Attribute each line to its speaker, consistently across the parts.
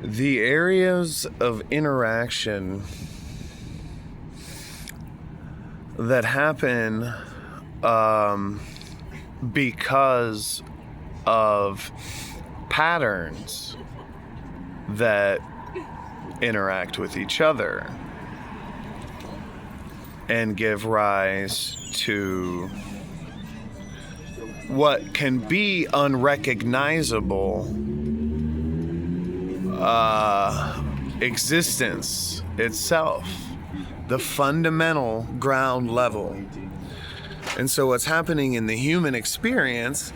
Speaker 1: The areas of interaction that happen because of patterns that interact with each other and give rise to what can be unrecognizable existence itself, the fundamental ground level. And so what's happening in the human experience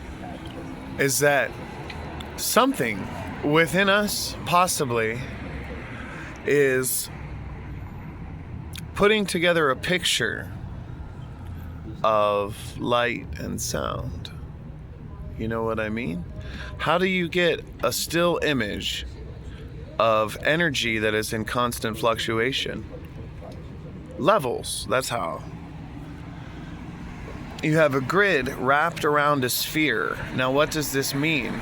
Speaker 1: is that something within us possibly is putting together a picture of light and sound. You know what I mean? How do you get a still image of energy that is in constant fluctuation? Levels, that's how. You have a grid wrapped around a sphere. Now, what does this mean?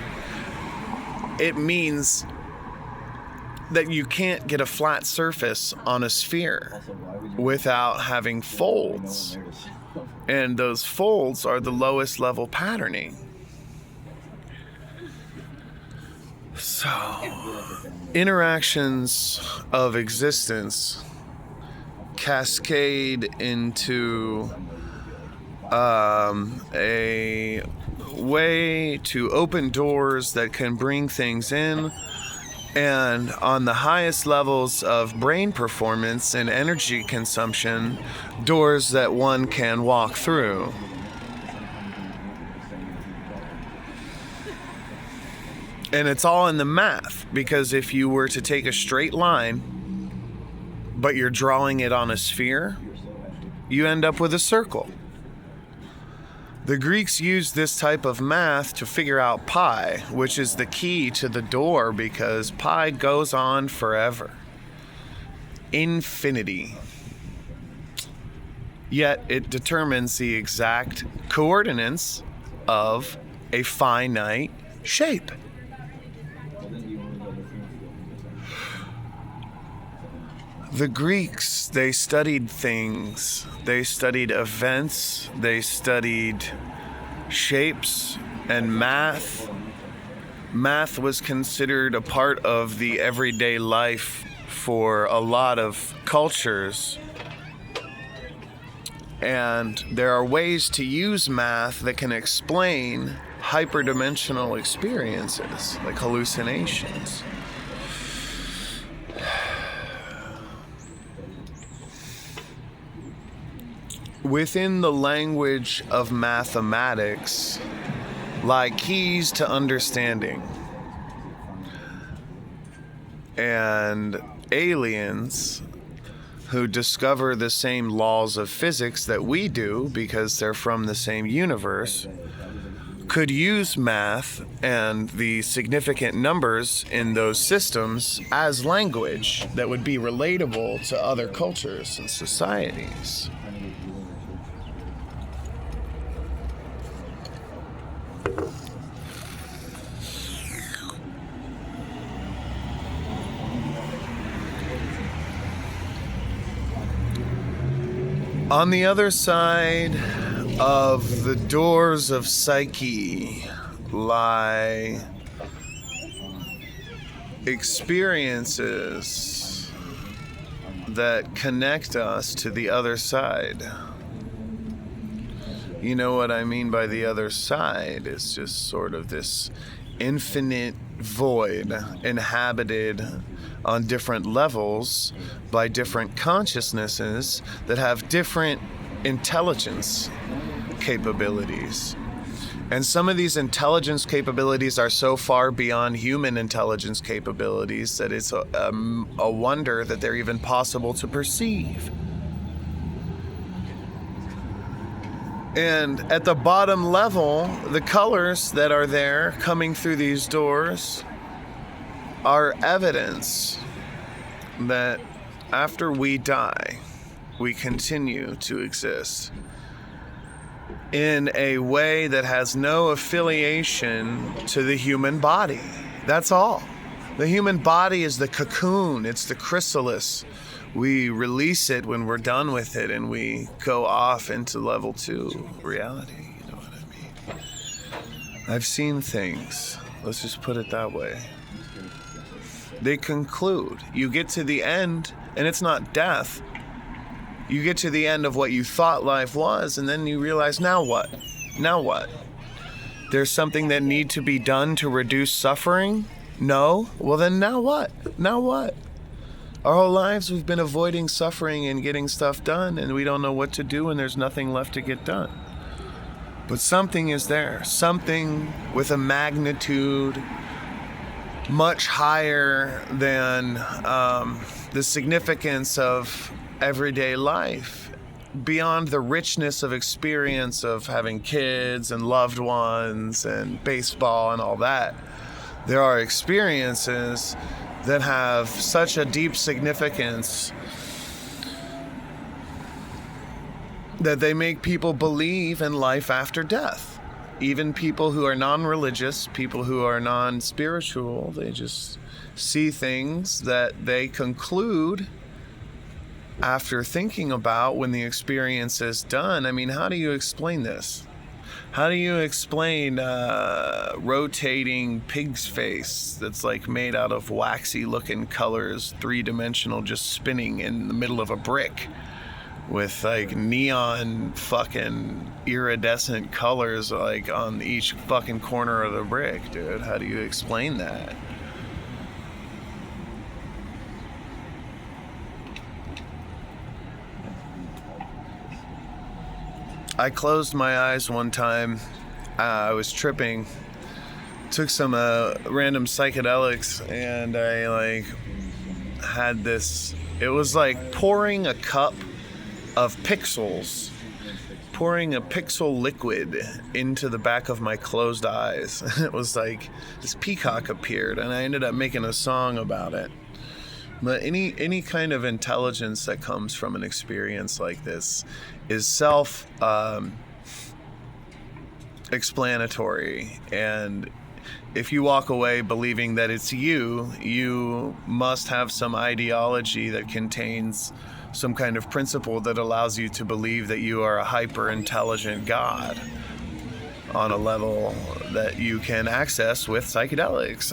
Speaker 1: It means that you can't get a flat surface on a sphere without having folds. And those folds are the lowest level patterning. So, interactions of existence cascade into a way to open doors that can bring things in, and on the highest levels of brain performance and energy consumption, doors that one can walk through. And it's all in the math, because if you were to take a straight line, but you're drawing it on a sphere, you end up with a circle. The Greeks used this type of math to figure out pi, which is the key to the door, because pi goes on forever. Infinity. Yet it determines the exact coordinates of a finite shape. The Greeks, they studied things, they studied events, they studied shapes and math. Math was considered a part of the everyday life for a lot of cultures. And there are ways to use math that can explain hyperdimensional experiences, like hallucinations. Within the language of mathematics lie keys to understanding. And aliens who discover the same laws of physics that we do, because they're from the same universe, could use math and the significant numbers in those systems as language that would be relatable to other cultures and societies. On the other side of the doors of psyche lie experiences that connect us to the other side. You know what I mean by the other side? It's just sort of this infinite void inhabited on different levels by different consciousnesses that have different intelligence capabilities. And some of these intelligence capabilities are so far beyond human intelligence capabilities that it's a wonder that they're even possible to perceive. And at the bottom level, the colors that are there coming through these doors are evidence that after we die, we continue to exist in a way that has no affiliation to the human body. That's all. The human body is the cocoon. It's the chrysalis. We release it when we're done with it, and we go off into level 2 reality. You know what I mean? I've seen things. Let's just put it that way. They conclude. You get to the end, and it's not death. You get to the end of what you thought life was, and then you realize, now what? Now what? There's something that needs to be done to reduce suffering? No? Well, then now what? Now what? Our whole lives we've been avoiding suffering and getting stuff done, and we don't know what to do, and there's nothing left to get done. But something is there. Something with a magnitude much higher than the significance of everyday life, beyond the richness of experience of having kids and loved ones and baseball and all that. There are experiences that have such a deep significance that they make people believe in life after death. Even people who are non-religious, people who are non-spiritual, they just see things that they conclude after thinking about when the experience is done. I mean, how do you explain this? How do you explain rotating pig's face that's like made out of waxy looking colors, 3-dimensional, just spinning in the middle of a brick with like neon fucking iridescent colors like on each fucking corner of the brick, dude? How do you explain that? I closed my eyes one time. I was tripping, took some random psychedelics, and I like had this. It was like pouring a cup of pixels, pouring a pixel liquid into the back of my closed eyes. It was like this peacock appeared, and I ended up making a song about it. But any kind of intelligence that comes from an experience like this is self-explanatory, and if you walk away believing that it's you must have some ideology that contains some kind of principle that allows you to believe that you are a hyper-intelligent God on a level that you can access with psychedelics.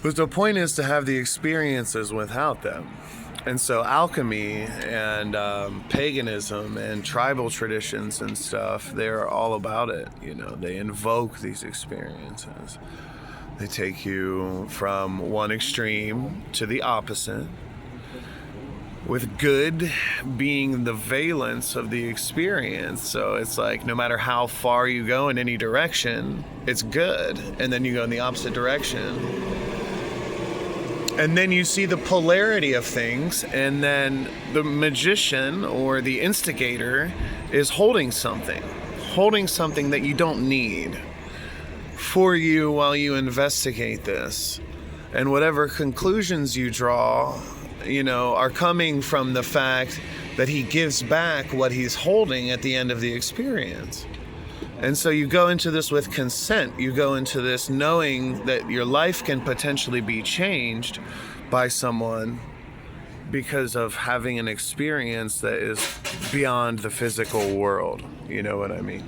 Speaker 1: But the point is to have the experiences without them. And so alchemy and paganism and tribal traditions and stuff, they're all about it. You know, they invoke these experiences. They take you from one extreme to the opposite, with good being the valence of the experience. So it's like no matter how far you go in any direction, it's good. And then you go in the opposite direction. And then you see the polarity of things, and then the magician or the instigator is holding something that you don't need for you while you investigate this. And whatever conclusions you draw, you know, are coming from the fact that he gives back what he's holding at the end of the experience. And so you go into this with consent. You go into this knowing that your life can potentially be changed by someone because of having an experience that is beyond the physical world. You know what I mean?